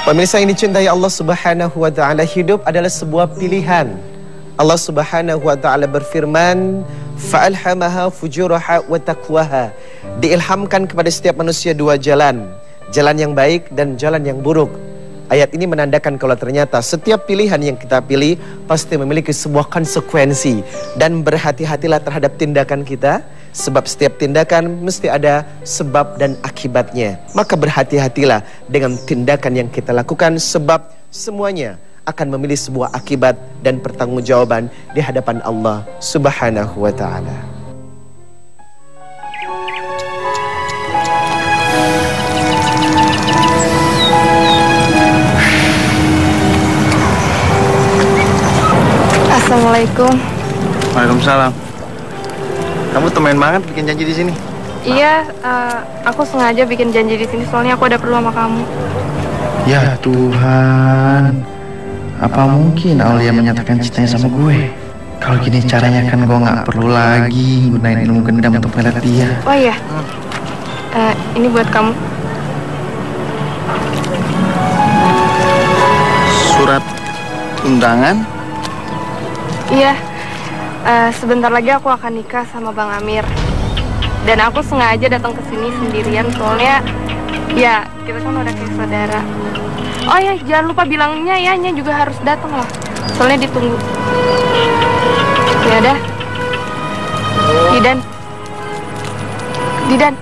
Pemirsa yang dicintai Allah Subhanahu wa taala, hidup adalah sebuah pilihan. Allah Subhanahu wa taala berfirman, "Fa'alhamaha fujuraha wa taqwaha." Diilhamkan kepada setiap manusia dua jalan, jalan yang baik dan jalan yang buruk. Ayat ini menandakan kalau ternyata setiap pilihan yang kita pilih pasti memiliki sebuah konsekuensi, dan berhati-hatilah terhadap tindakan kita. Sebab setiap tindakan mesti ada sebab dan akibatnya. Maka berhati-hatilah dengan tindakan yang kita lakukan, sebab semuanya akan memilih sebuah akibat dan pertanggungjawaban di hadapan Allah Subhanahu wa taala. Assalamualaikum. Waalaikumsalam. Kamu temen banget bikin janji di sini. Iya, aku sengaja bikin janji di sini soalnya aku ada perlu sama kamu. Ya Tuhan, apa mungkin Aulia menyatakan cintanya sama gue? Kalau gini caranya kan gue nggak perlu lagi gunain ilmu gendam untuk melet dia. Oh iya, ini buat kamu. Surat undangan? Iya. Sebentar lagi aku akan nikah sama Bang Amir. Dan aku sengaja datang ke sini sendirian soalnya ya kita kan udah kayak saudara. Oh ya, jangan lupa bilangnya ya, Nya juga harus datang loh. Soalnya ditunggu. Ya udah. Didan. Didan.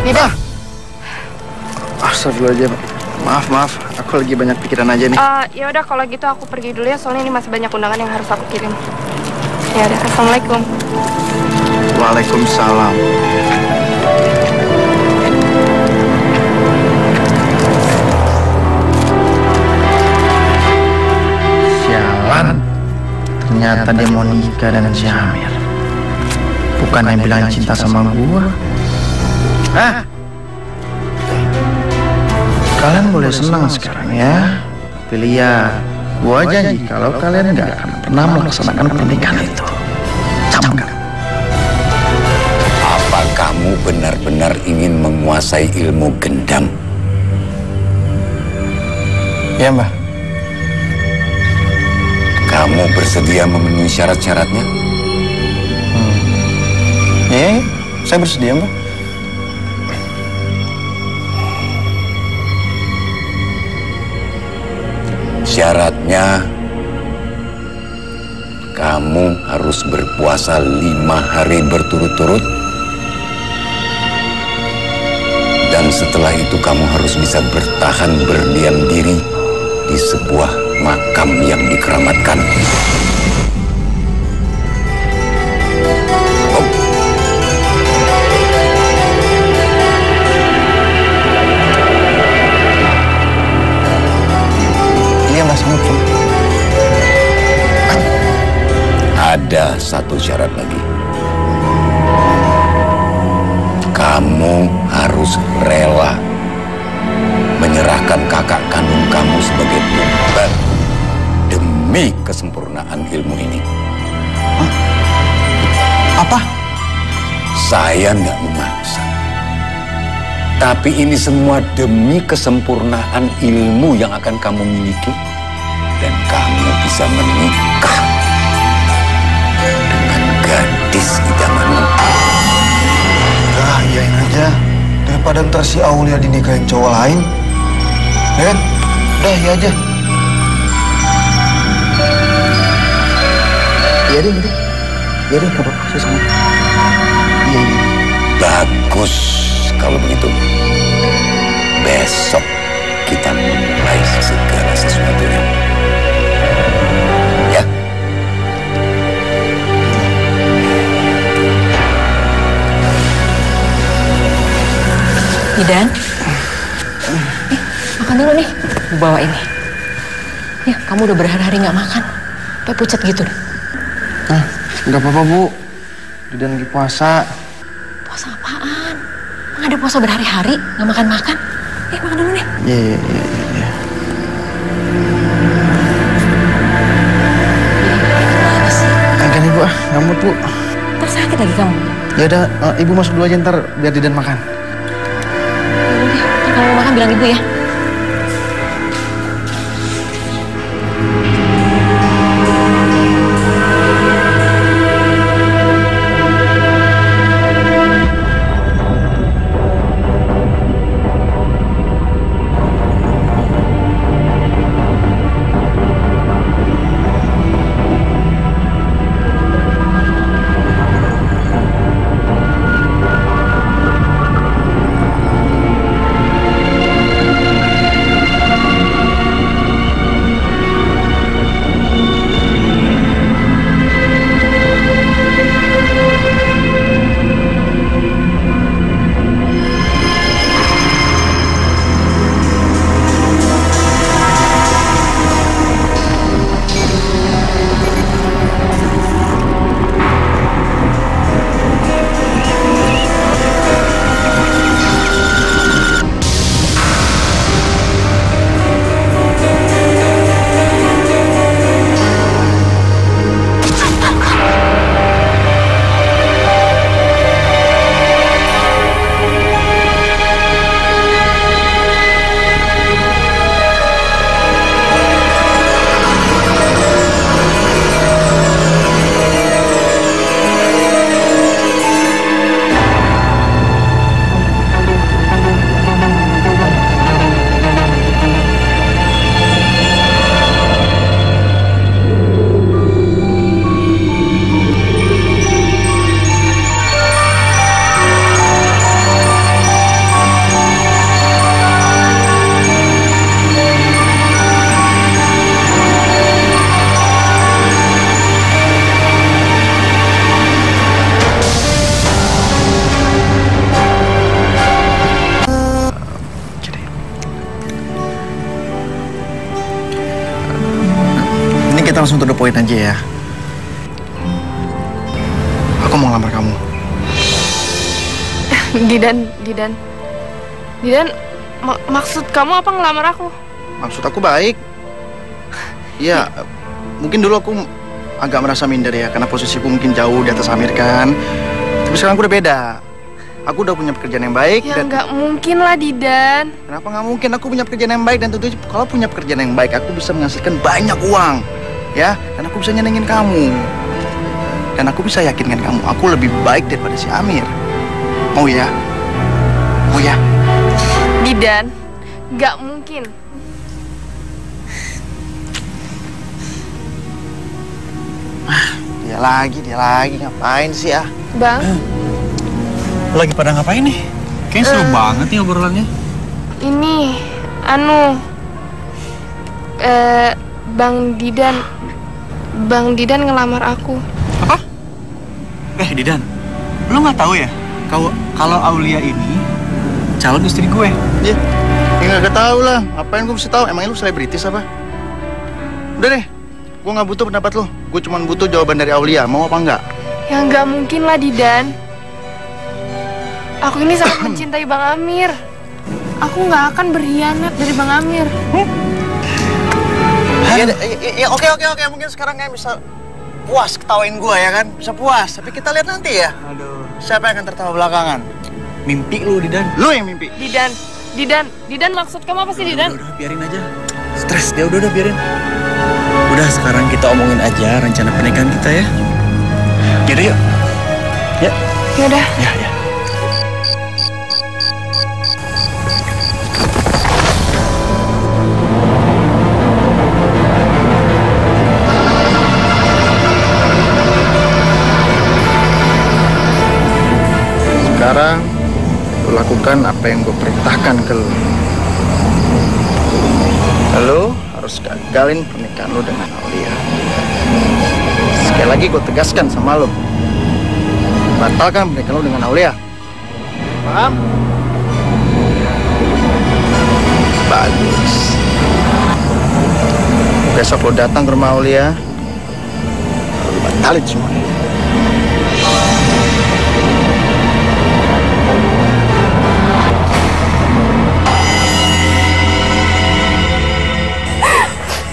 Didan. Astagfirullahaladzim. Maaf, aku lagi banyak pikiran aja nih. Ya udah kalau gitu aku pergi dulu ya, soalnya ini masih banyak undangan yang harus aku kirim. Ya udah, assalamualaikum. Waalaikumsalam. Sialan, ternyata dia mau nikah dengan si Amir. Bukan yang bilang cinta sama gua. Hah? Kalian boleh senang sekarang ya. Pilih ya. Gua janji kalau kalian gak akan pernah melaksanakan pernikahan itu. Camkan. Apa kamu benar-benar ingin menguasai ilmu gendam? Ya Mbah. Kamu bersedia memenuhi syarat-syaratnya? Iya, saya bersedia Mbah. Syaratnya, kamu harus berpuasa 5 hari berturut-turut. Dan setelah itu kamu harus bisa bertahan berdiam diri di sebuah makam yang dikeramatkan. Ada satu syarat lagi. Kamu harus rela menyerahkan kakak kandung kamu sebagai tumbal demi kesempurnaan ilmu ini. Hah? Apa? Saya nggak memaksa. Tapi ini semua demi kesempurnaan ilmu yang akan kamu miliki. Dan kamu bisa menikah dengan gadis idamanmu. Udah, iyain aja. Daripada ntar si Aulia dinikahin cowok lain. Ya kan? Udah, iya aja. Iya deh, gak apa-apa, saya sama. Iya. Bagus kalau begitu. Besok kita memulai segala sesuatunya. Ya. Didan, makan dulu nih, bawa ini. Ya, kamu udah berhari-hari nggak makan, sampai pucat gitu deh. Nggak apa-apa Bu, Didan lagi puasa. Puasa apaan? Emang ada puasa berhari-hari nggak makan-makan? Makan dulu nih. Iya. Agak nih Bu, nggak mood Bu. Ntar sakit lagi kamu. Ya udah, Ibu masuk dulu aja ntar biar Didan makan. Yaudah deh, kalau mau makan bilang ibu ya. Kita langsung to the point aja ya. Aku mau ngelamar kamu. Didan, maksud kamu apa ngelamar aku? Maksud aku baik. Ya, mungkin dulu aku agak merasa minder ya, karena posisiku mungkin jauh di atas Amir kan. Tapi sekarang aku udah beda. Aku udah punya pekerjaan yang baik. Ya nggak mungkin lah, Didan. Kenapa nggak mungkin? Aku punya pekerjaan yang baik dan tentunya kalau punya pekerjaan yang baik, aku bisa menghasilkan banyak uang. Ya, dan aku bisa nyenengin kamu. Dan aku bisa yakinkan kamu, aku lebih baik daripada si Amir. Mau ya? Mau ya? Didan, nggak mungkin. Dia lagi, ngapain sih ya? Bang? Lagi pada ngapain nih? Kayaknya seru banget nih obrolannya. Ini, Bang Didan ngelamar aku. Apa? Didan, lo nggak tahu ya kalau Aulia ini calon istri gue? Iya, ya nggak tahu lah. Apain gue bisa tahu? Emangnya lu selebritis apa? Udah deh, gue nggak butuh pendapat lo. Gue cuma butuh jawaban dari Aulia. Mau apa enggak? Ya nggak mungkin lah, Didan. Aku ini sangat mencintai Bang Amir. Aku nggak akan berkhianat dari Bang Amir. Ya, oke. Mungkin sekarang kalian bisa puas ketawain gue ya kan? Bisa puas. Tapi kita lihat nanti ya. Aduh. Siapa yang akan tertawa belakangan? Mimpi lu, Didan. Lu yang mimpi. Didan, maksud kamu apa sih, Didan? Udah, biarin aja. Stres dia, udah biarin. Udah, sekarang kita omongin aja rencana pernikahan kita ya. Yaudah, yuk. Ya. Yaudah. Ya. Sekarang lu lakukan apa yang gue perintahkan ke lu. Lu harus gagalin pernikahan lu dengan Aulia. Sekali lagi gue tegaskan sama lu, batalkan pernikahan lu dengan Aulia. Paham? Bagus. Besok lu datang ke rumah Aulia, lu batalin semuanya.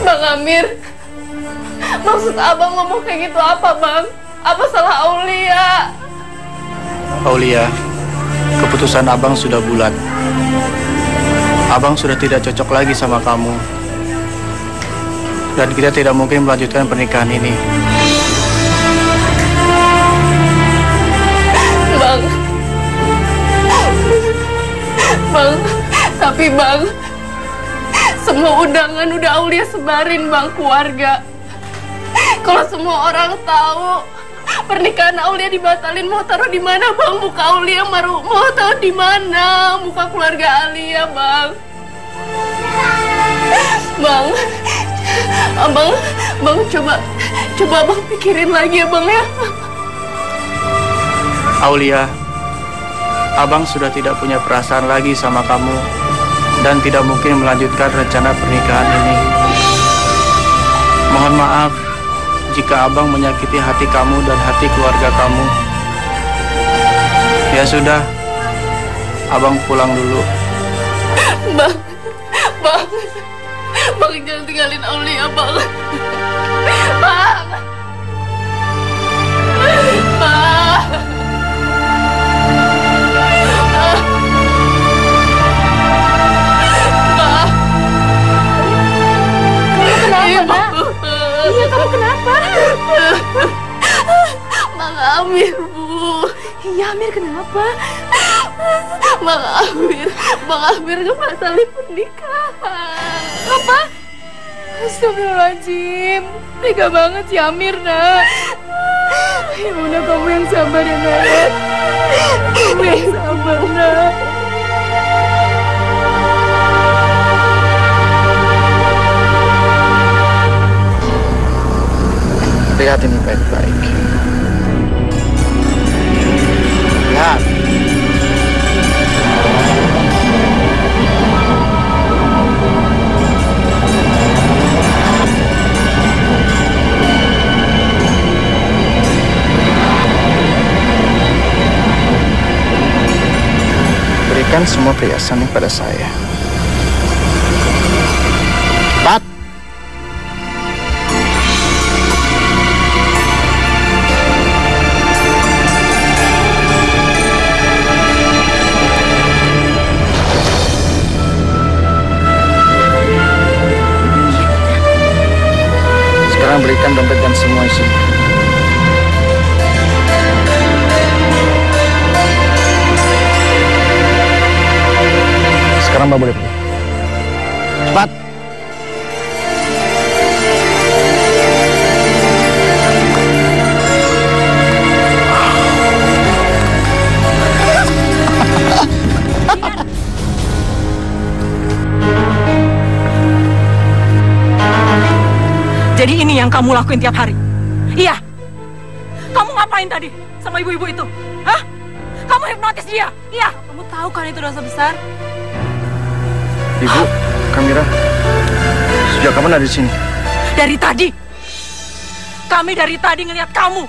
Bang Amir, maksud abang ngomong kayak gitu apa, Bang? Apa salah Aulia? Aulia, keputusan abang sudah bulat. Abang sudah tidak cocok lagi sama kamu. Dan kita tidak mungkin melanjutkan pernikahan ini. Bang. Bang, tapi Bang, semua undangan udah Aulia sebarin Bang, keluarga. Kalau semua orang tahu pernikahan Aulia dibatalin, mau taruh di mana Bang muka Aulia? Mau taruh di mana muka keluarga Alia, Bang? Bang, Bang coba Bang pikirin lagi ya Bang ya. Aulia, Abang sudah tidak punya perasaan lagi sama kamu dan tidak mungkin melanjutkan rencana pernikahan ini. Mohon maaf jika Abang menyakiti hati kamu dan hati keluarga kamu. Ya sudah, Abang pulang dulu. Bang jangan tinggalin Aulia, Bang. Bang. Kamu kenapa? Bang Amir, Bu. Iya, Amir kenapa? Bang Amir ngebatalin pernikahan. Apa? Astagfirullahaladzim. Tega banget si Amir, nak. Ya udah, kamu yang sabar ya, nak. Kamu yang sabar, nak. Lihat ini baik-baik. Lihat. Berikan semua perhiasan ini pada saya. Cepat. Sekarang berikan dompet dan semua isinya. Sekarang Mbak boleh pergi. Cepat. Jadi ini yang kamu lakuin tiap hari? Iya. Kamu ngapain tadi sama ibu-ibu itu? Hah? Kamu hipnotis dia? Iya. Kamu tahu kan itu dosa besar? Ibu, Kamira, sejak kapan ada di sini? Dari tadi. Kami dari tadi ngelihat kamu.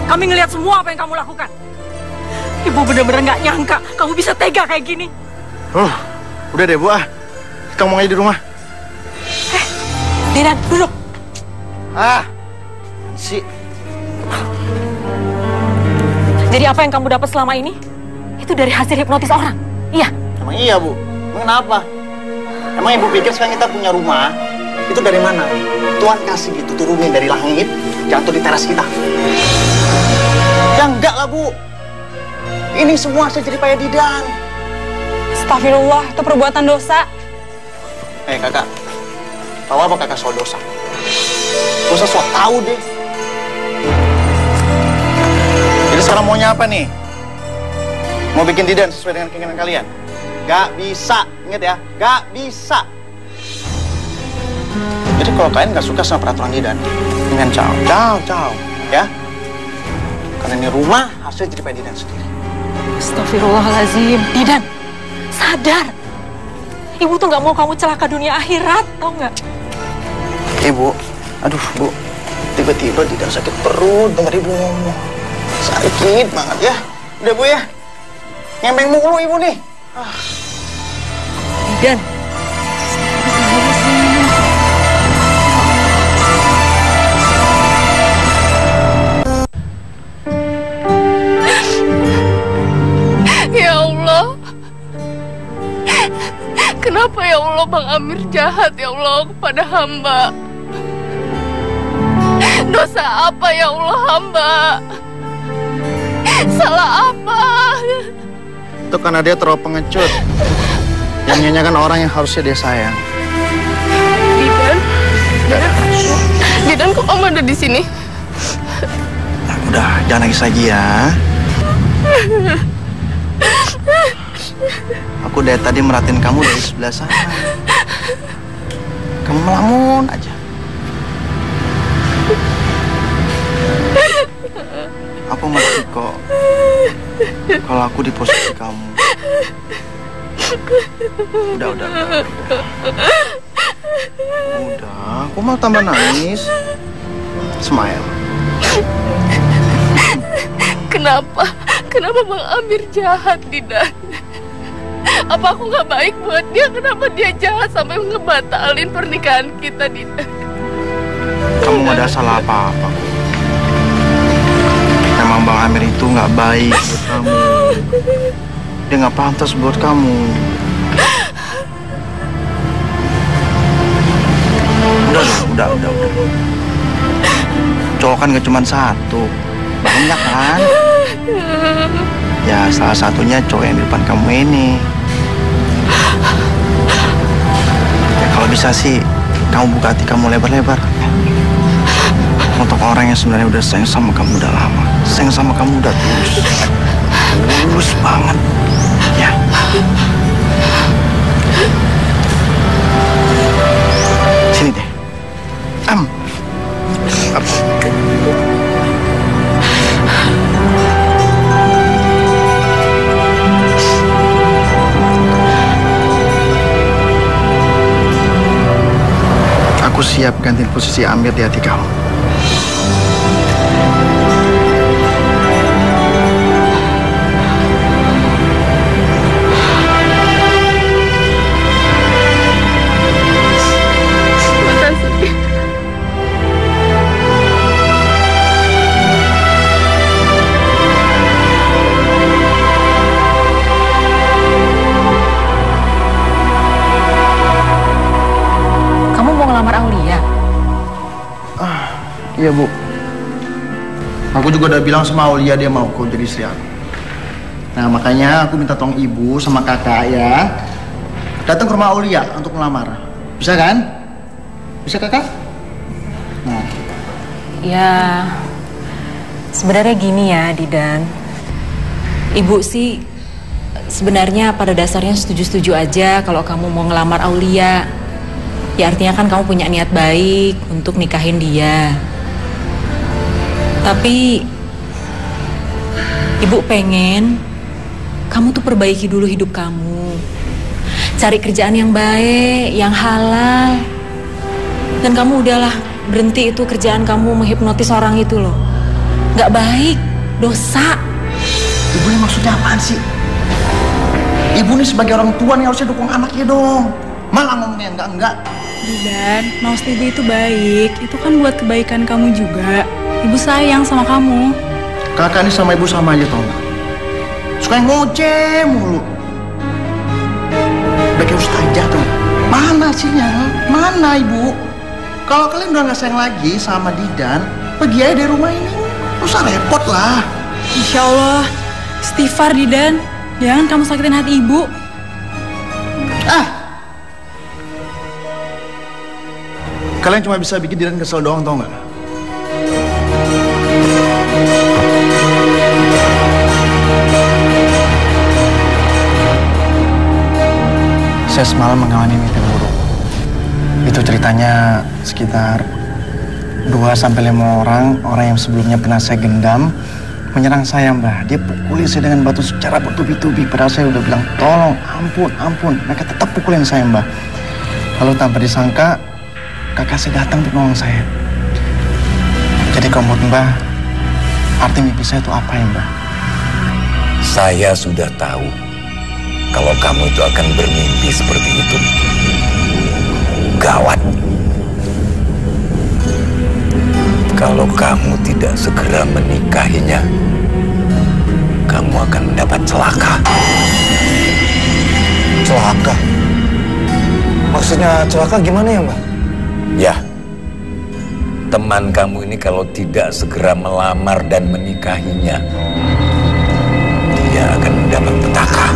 Kami ngelihat semua apa yang kamu lakukan. Ibu benar-benar nggak nyangka kamu bisa tega kayak gini. Udah deh, Bu. Kita ngomong aja di rumah. Dinan, duduk. Jadi apa yang kamu dapat selama ini? Itu dari hasil hipnotis orang? Iya? Emang iya, Bu? Kenapa? Emang Ibu pikir sekarang kita punya rumah? Itu dari mana? Tuhan kasih gitu, turunin dari langit, jatuh di teras kita. Ya enggak lah, Bu. Ini semua hasil jerih payah Didan. Astagfirullah, itu perbuatan dosa. Kakak. Tahu apa kakak soal dosa? Gak usah sok tahu deh. Jadi sekarang maunya apa nih? Mau bikin Didan sesuai dengan keinginan kalian? Gak bisa, ingat ya, gak bisa. Jadi kalau kalian gak suka sama peraturan Didan, dengan jauh, ya. Karena ini rumah hasil jadi payah Didan sendiri. Astagfirullahaladzim, Didan, sadar. Ibu tuh gak mau kamu celaka dunia akhirat, tau gak? Ibu, aduh Bu, tiba-tiba Didan sakit perut denger Ibu ngomong. Sakit banget ya. Udah Bu ya, ngembeng mulu Ibu nih. Didan. Ya Allah, Kenapa ya Allah Bang Amir jahat ya Allah kepada hamba? Dosa apa ya Allah hamba? Salah apa? Itu karena dia terlalu pengecut. Yang nyanyikan orang yang harusnya dia sayang. Didan kok kamu ada di sini? Nah, udah, jangan nangis lagi ya. Aku dari tadi merhatiin kamu dari sebelah sana. Kamu melamun aja. Aku ngerti kok kalau aku di posisi kamu. Udah. Udah, aku mau tambah nangis. Smile. Kenapa Bang Amir jahat, Didan? Apa aku nggak baik buat dia? Kenapa dia jahat sampai ngebatalin pernikahan kita, Didan? Kamu nggak ada salah apa-apa. Emang Bang Amir itu nggak baik buat kamu. Dia nggak pantas buat kamu. Udah. Cowok kan gak cuma satu, banyak kan? Ya salah satunya cowok yang di depan kamu ini. Ya kalau bisa sih kamu buka hati kamu lebar-lebar. Untuk orang yang sebenarnya udah sayang sama kamu udah lama, sayang sama kamu udah tulus banget, ya. Sini deh. Aku siap gantiin posisi Amir di hati kamu. Iya Bu, aku juga udah bilang sama Aulia dia mau kok jadi istri aku. Nah makanya aku minta tolong Ibu sama Kakak ya datang ke rumah Aulia untuk melamar. Bisa kan? Bisa Kakak? Nah. Ya, sebenarnya gini ya Didan. Ibu sih sebenarnya pada dasarnya setuju-setuju aja kalau kamu mau ngelamar Aulia. Ya artinya kan kamu punya niat baik untuk nikahin dia. Tapi Ibu pengen kamu tuh perbaiki dulu hidup kamu. Cari kerjaan yang baik, yang halal. Dan kamu udahlah berhenti itu kerjaan kamu menghipnotis orang itu loh. Gak baik, dosa. Ibu ini maksudnya apaan sih? Ibu ini sebagai orang tua nih harusnya dukung anaknya dong. Malah ngomongnya enggak. Dan maksud Ibu itu baik, itu kan buat kebaikan kamu juga. Ibu sayang sama kamu. Kakak ini sama Ibu sama aja tau gak? Suka ngoceh mulu. Udah kayak ustazah tuh. Mana hasilnya? Mana Ibu? Kalau kalian udah gak sayang lagi sama Didan, pergi aja dari rumah ini. Gak usah repot lah. Insya Allah, istighfar Didan. Jangan kamu sakitin hati Ibu. Kalian cuma bisa bikin Didan kesel doang tau gak? Saya semalam mengalami mimpi buruk. Itu ceritanya sekitar 2-5 orang yang sebelumnya pernah saya gendam menyerang saya Mbak. Dia pukuli saya dengan batu secara bertubi-tubi. Padahal saya udah bilang tolong, ampun. Mereka tetap pukulin saya Mbak. Lalu tanpa disangka kakak saya datang untuk nolong saya. Jadi kalau menurut Mbak, arti mimpi saya itu apa ya Mbak? Saya sudah tahu kalau kamu itu akan bermimpi seperti itu. Gawat. Kalau kamu tidak segera menikahinya, kamu akan mendapat celaka. Celaka? Maksudnya celaka gimana ya, Mbak? Ya, teman kamu ini kalau tidak segera melamar dan menikahinya, dia akan mendapat petaka.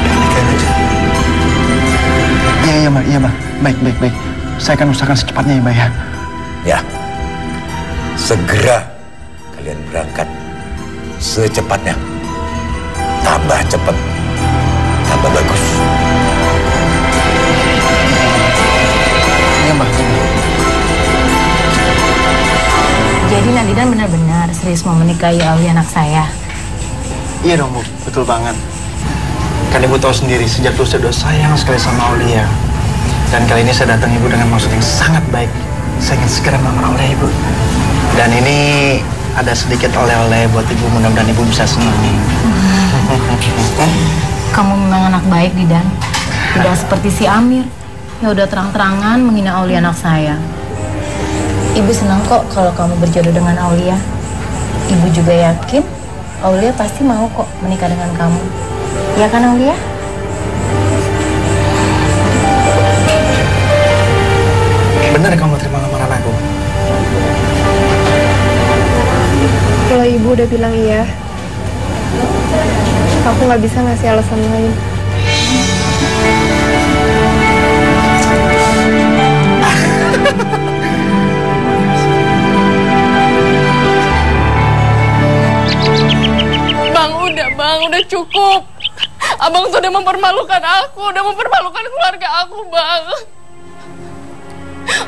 Nikahin aja. Iya, Mbak. Iya, Mbak. Baik. Saya akan usahakan secepatnya ya, Mbak ya. Ya, segera kalian berangkat secepatnya. Tambah cepat, tambah bagus. Iya, Mbak. Jadi Nadidan benar-benar serius mau menikahi Aulia anak saya? Iya dong, Bu. Betul banget. Kan Ibu tahu sendiri, sejak dulu saya udah sayang sekali sama Aulia. Dan kali ini saya datang Ibu dengan maksud yang sangat baik. Saya ingin segera melamar Aulia, Ibu. Dan ini ada sedikit oleh-oleh buat Ibu, mudah-mudahan Ibu bisa senang. Kamu memang anak baik, Didan. Tidak seperti si Amir yang udah terang-terangan menghina Aulia anak saya. Ibu senang kok kalau kamu berjodoh dengan Aulia. Ibu juga yakin Aulia pasti mau kok menikah dengan kamu. Ya kan, Aulia? Benar kamu terima lamaran aku? Kalau ibu udah bilang iya, aku nggak bisa ngasih alasan lain. Bang, udah cukup. Abang sudah mempermalukan aku, udah mempermalukan keluarga aku, Bang.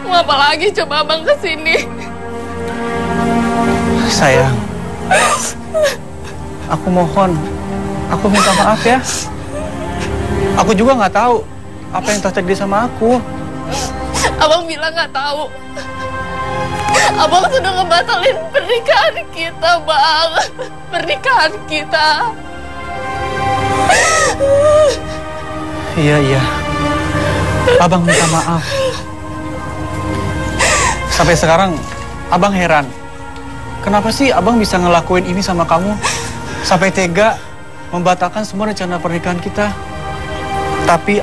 Mau apa lagi coba Abang kesini? Sayang, aku mohon, aku minta maaf ya. Aku juga nggak tahu apa yang terjadi sama aku. Abang bilang nggak tahu. Abang sudah ngebatalin pernikahan kita, Bang. Pernikahan kita. Iya. Abang minta maaf. Sampai sekarang, Abang heran. Kenapa sih Abang bisa ngelakuin ini sama kamu? Sampai tega membatalkan semua rencana pernikahan kita. Tapi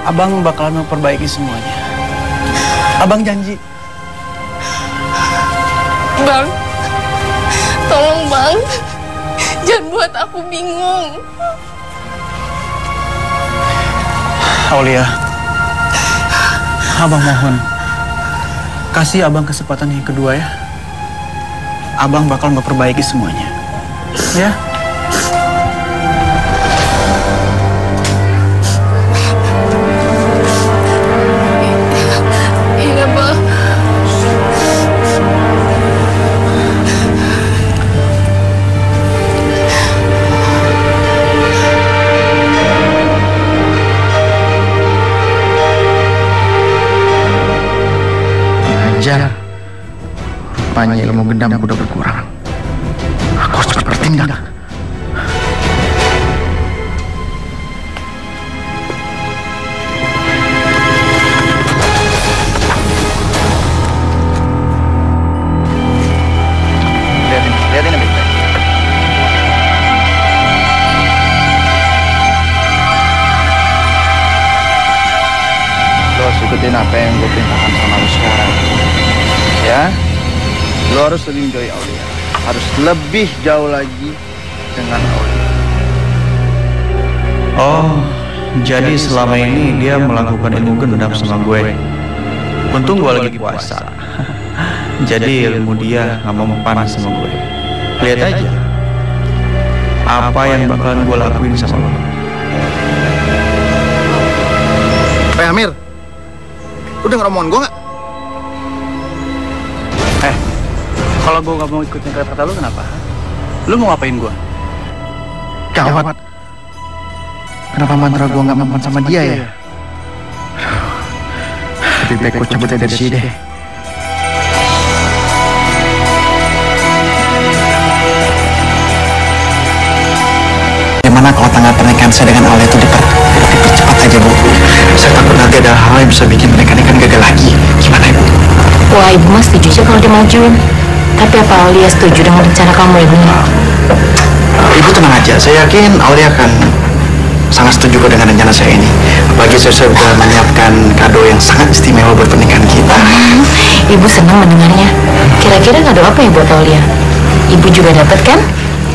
Abang bakalan memperbaiki semuanya. Abang janji. Bang, tolong Bang. Jangan buat aku bingung. Aulia, Abang mohon. Kasih Abang kesempatan yang kedua ya. Abang bakal memperbaiki semuanya. Ya? Iya, Bang. Ajar. Rupanya ilmu gendam udah berkurang. Aku harus cepat bertindak. Lihatin baik-baik. Lo harus ikutin apa yang gue perintahkan sama lo sekarang. Ya, lo harus lebih menjauhi Aulia. Harus lebih jauh lagi dengan Aulia. Oh, jadi selama ini dia melakukan ilmu gendam sama gue. Untung gue lagi puasa. Jadi ilmu dia nggak mau mempan sama gue. Lihat aja apa yang bakalan gue lakuin sama lo. Amir, lu denger omongan gue nggak? Kalau gue gak mau ikutin kata lu kenapa? Lu mau ngapain gue? Gawat. Kenapa mantra gue gak mempan sama dia ya? Lebih baik gue cabut dari sini deh. Gimana kalau tanggal pernikahan saya dengan Aulia itu dipercepat aja, Bu? Saya takut nanti ada hal yang bisa bikin pernikahan kan gagal lagi. Gimana, Ibu? Wah, Ibu mah setuju aja kalau dimajuin. Tapi apa Aulia setuju dengan rencana kamu ini? Ibu tenang aja, saya yakin Aulia akan sangat setuju kok dengan rencana saya ini. Apalagi saya sudah menyiapkan kado yang sangat istimewa buat pernikahan kita. Ibu senang mendengarnya. Kira-kira kado apa ya buat Aulia? Ibu juga dapat kan?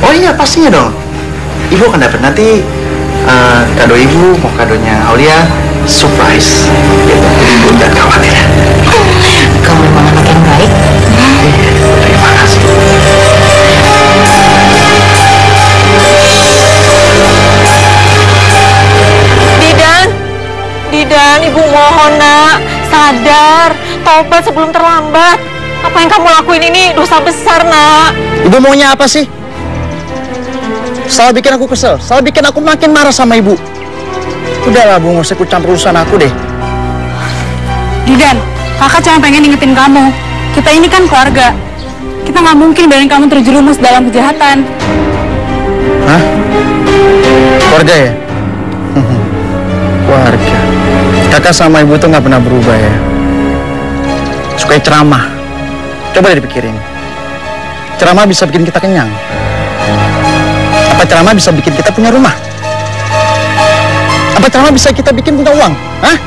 Oh iya, pastinya dong. Ibu akan dapat nanti kado ibu, mau kadonya Aulia surprise. Ibu jangan khawatir. Kamu memang anak yang baik. Terima kasih. Didan, ibu mohon nak, sadar, tobat sebelum terlambat. Apa yang kamu lakuin ini dosa besar nak. Ibu maunya apa sih? Selalu bikin aku kesel, selalu bikin aku makin marah sama ibu. Udahlah bu, nggak usah ikut campur urusan aku deh. Didan, kakak cuma pengen ingetin kamu. Kita ini kan keluarga. Kita nggak mungkin biarin kamu terjerumus dalam kejahatan. Hah? Keluarga ya? Keluarga. Kakak sama ibu tuh nggak pernah berubah ya. Suka ceramah. Coba deh dipikirin. Ceramah bisa bikin kita kenyang. Apa ceramah bisa bikin kita punya rumah? Apa ceramah bisa kita bikin punya uang? Hah?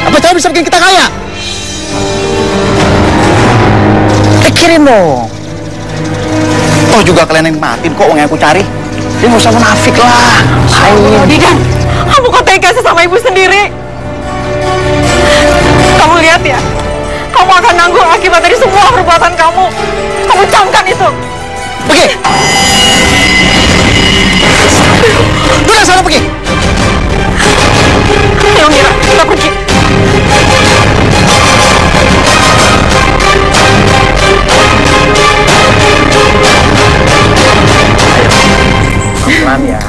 Apa ceramah bisa bikin kita kaya? Pikirin dong. Toh juga kalian yang matiin kok uang yang aku cari. Dia nggak usah munafik lah. Ayo, Didan, kamu kok tega sih sama ibu sendiri? Kamu lihat ya, kamu akan nanggung akibat dari semua perbuatan kamu. Kamu camkan itu. Pergi. Udah sana pergi. Ayo Mira, kita pergi. Pelan ya.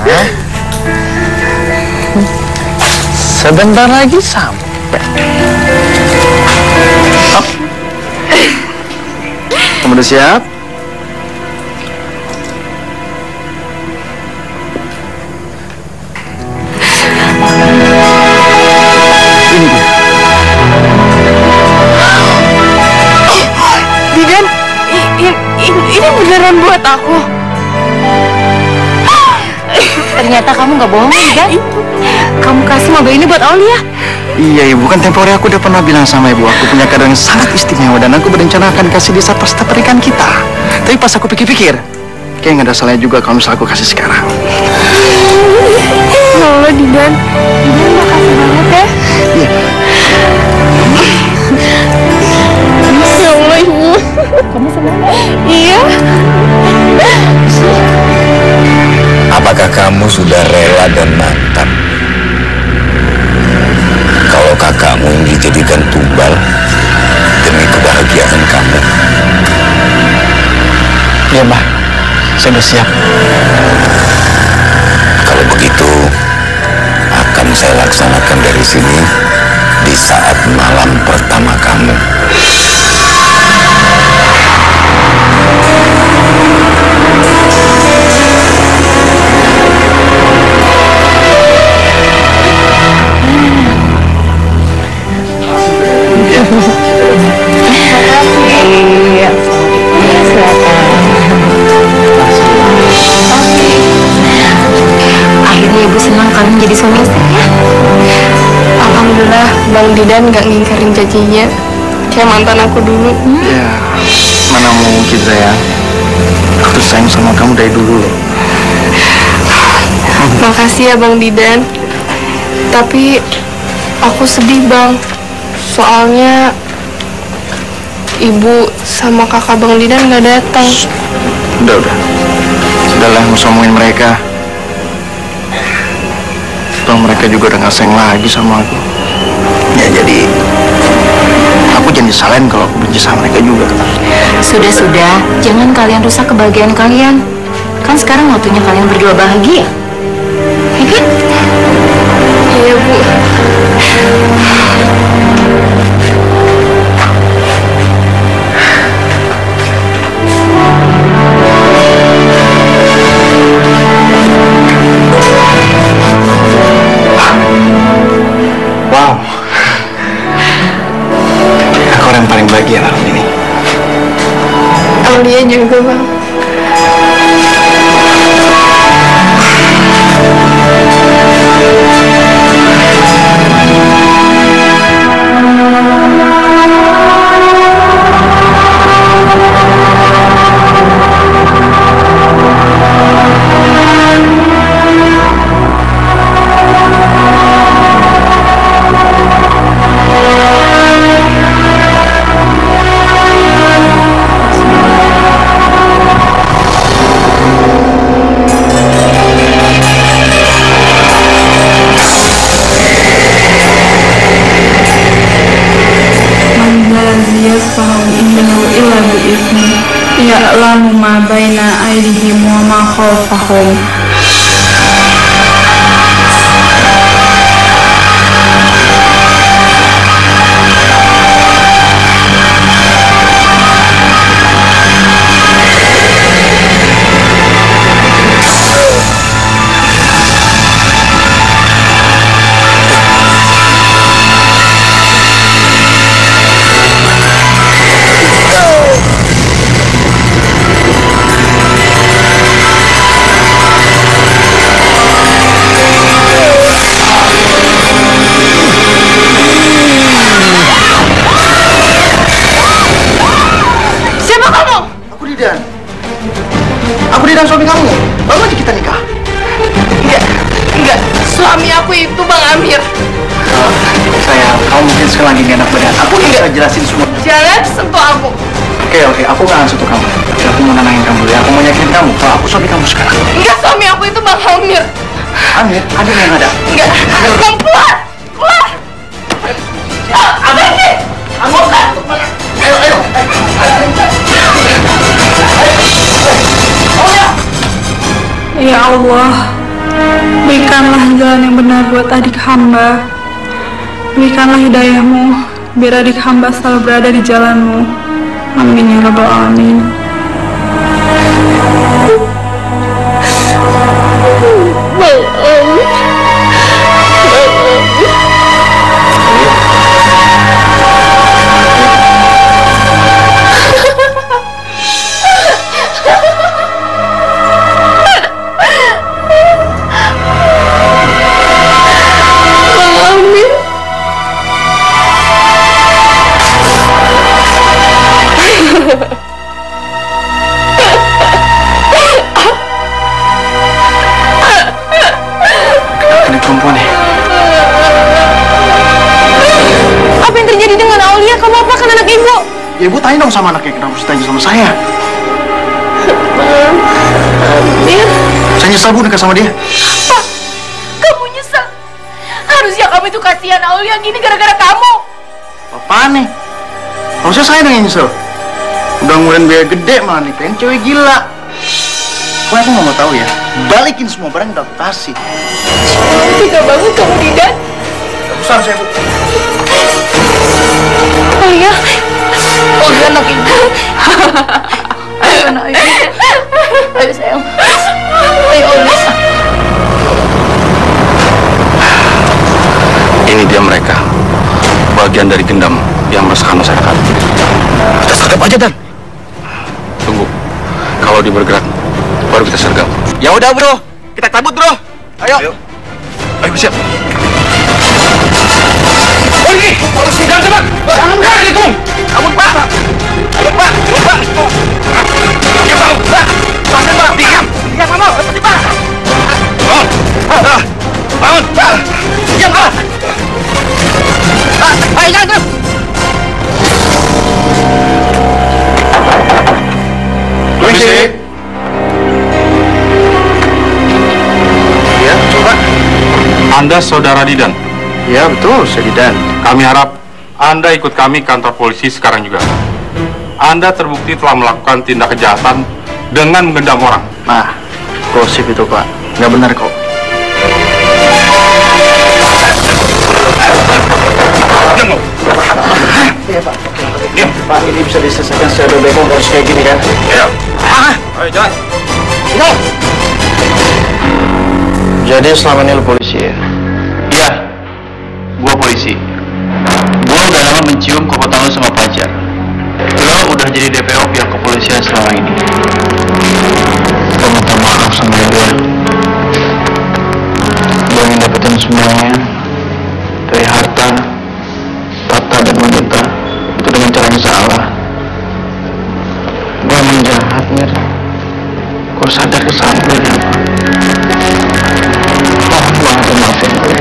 Sebentar lagi sampai. Oh. Kamu udah siap? Ini dia. Didan, ini beneran buat aku. Ternyata kamu nggak bohong, Didan. Kamu kasih mobil ini buat Aulia. Iya ibu, kan tempo hari aku udah pernah bilang sama ibu aku punya kado yang sangat istimewa dan aku berencana akan kasih di saat pesta pernikahan kita. Tapi pas aku pikir-pikir, kayak nggak ada salahnya juga kalau misalnya aku kasih sekarang. Ya Allah Didan, makasih banget ya. Iya. Ya Allah ibu. Kamu senang? Iya. Apakah kamu sudah rela dan mantap kalau kakakmu yang dijadikan tumbal demi kebahagiaan kamu? Iya mbak, saya udah siap. Kalau begitu, akan saya laksanakan dari sini di saat malam pertama kamu. Akhirnya ibu senang kalian jadi suami istri ya. Alhamdulillah Bang Didan nggak ngingkarin janjinya kayak mantan aku dulu. Ya, mana mungkin sayang. Aku sayang sama kamu dari dulu loh. Makasih ya Bang Didan. Tapi aku sedih Bang. Soalnya ibu sama kakak Bang Didan nggak datang. Udah. Sudahlah, nggak usah ngomongin mereka. Toh mereka juga udah nggak sayang lagi sama aku. Ya jadi, aku jangan disalahin kalau aku benci sama mereka juga. Sudah, jangan kalian rusak kebahagiaan kalian. Kan sekarang waktunya kalian berdua bahagia. Ya kan? Iya Bu. Wow, aku orang paling bahagia malam ini. Aulia juga Bang. Suami aku itu Bang Amir. Sayang, kamu mungkin sekali lagi gak enak badan. Aku bisa jelasin semua. Jangan sentuh aku. Oke, aku gak akan sentuh kamu. Tapi aku mau nenangin kamu dulu ya. Aku mau yakin kamu kalau aku suami kamu sekarang. Enggak, suami aku itu Bang Amir. Amir? Amir yang ada? Enggak. Bang, keluar! Keluar! Apa ini? Kamu kan? Ayo. Ya Allah, berikanlah jalan yang benar buat adik hamba. Berikanlah hidayahmu, biar adik hamba selalu berada di jalanmu. Amin ya rabbal alamin. Apa yang terjadi dengan Aulia? Kamu apakan anak ibu? Ya ibu tanya dong sama anaknya, kenapa harus tanya sama saya? Amir. Saya nyesal bu nikah sama dia. Apa? Kamu nyesal? Harusnya kamu itu kasihan Aulia gini gara-gara kamu. Apaan nih? Harusnya saya yang nyesel. Udah ngeluarin biaya gede malah nikahin cewek gila. Pokoknya aku nggak mau tahu ya. Balikin semua barang udah aku kasih. Tiga banget kamu, Didan. Besar saya bu. Aulia anak ibu. Ayo anak ibu. Ayo sayang. Ayo Aulia. Ini dia mereka, bagian dari gendam yang meresahkan masyarakat. Kita sergap aja, Dan. Tunggu, kalau dia bergerak, baru kita sergap. Ya udah bro, kita cabut bro. Ayo. Ayo siap. Pergi, polisi jangan cepat. Jangan bergerak itu. Cabut pak. Cabut pak. Cabut pak. Diam pak. Bangun pak. Diam. Diam kamu. Cepat pak. Bangun. Bangun. Diam pak. Ayo jangan. Polisi. Ya, coba. Anda saudara Didan? Ya, betul, saya Didan. Kami harap Anda ikut kami ke kantor polisi sekarang juga. Anda terbukti telah melakukan tindak kejahatan dengan menggendam orang. Nah, gosip itu Pak, nggak benar kok. Iya Pak. Oke. Pak, ini bisa diselesaikan secara bebas harus kayak gini kan? Iya. Ayo jalan. No. Jadi selama ini lo polisi ya? Iya, gua polisi. Gua udah lama mencium kekotoran sama Fajar. Lo udah jadi DPO pihak kepolisian selama ini. Gua minta maaf sama gue. Gue ingin dapetin semuanya dari harta, tata dan wanita itu dengan cara yang salah. Gue emang jahat, Mir. Gue sadar kesalahan gue ya. Mohon banget maafin gue.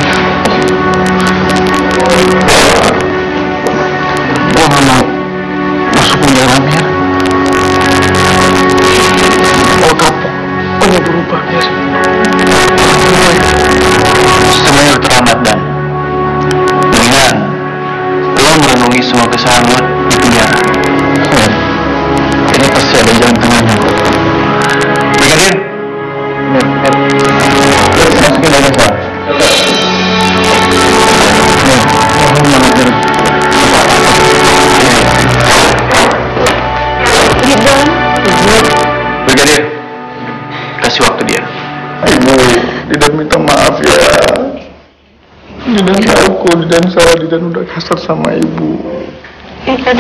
Gue gak mau masuk penjara, Mir. Gue kapok. Gue mau berubah, Mir. Semuanya udah terlambat, Dan. Mendingan lo merenungi semua kesalahan lo di penjara. Ini pasti ada jalan tengahnya. Brigadir, Masukin dalam sel. Brigadir, kasih waktu dia. Ibu, Didan minta maaf ya. Didan tahu kok Didan salah, Didan udah kasar sama ibu. Iya kan?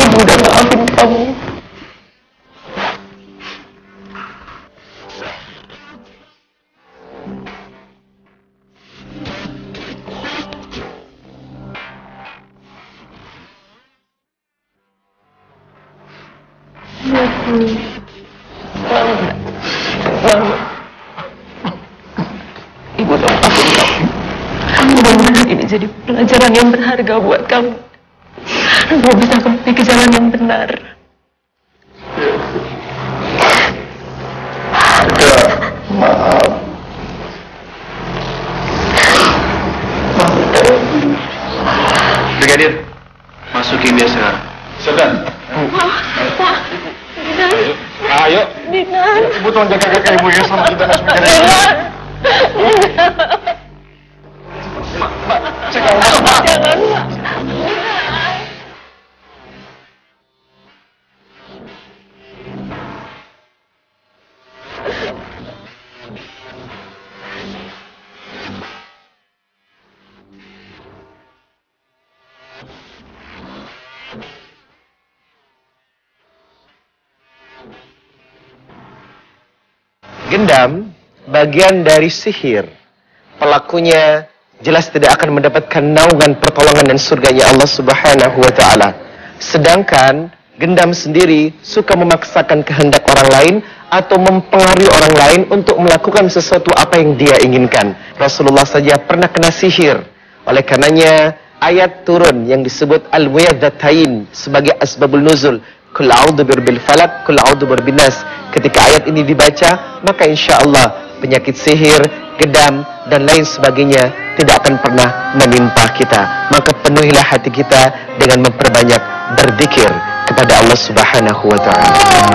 Ibu udah maafin kamu. Ibu tahu kamu. Mudah-mudahan ini jadi pelajaran yang berharga buat kamu. Kamu bisa kembali ke jalan yang benar. Maaf. Brigadir, masukin dia sekarang. Sedan. Ayo. Dinan. Ibu tolong jaga kakak ibu ya sama kita masuk ke Dinan. Jangan, Mak. Gendam bagian dari sihir. Pelakunya jelas tidak akan mendapatkan naungan pertolongan dan surganya Allah Subhanahu wa taala. Sedangkan gendam sendiri suka memaksakan kehendak orang lain atau mempengaruhi orang lain untuk melakukan sesuatu apa yang dia inginkan. Rasulullah saja pernah kena sihir. Oleh karenanya ayat turun yang disebut Al-Mu'awwidhatain sebagai asbabul nuzul. Qul a'udzu birabbil falaq, qul a'udzu birabbin nas. Ketika ayat ini dibaca, maka insyaallah penyakit sihir, gedam dan lain sebagainya tidak akan pernah menimpa kita. Maka penuhilah hati kita dengan memperbanyak berzikir kepada Allah Subhanahu wa taala.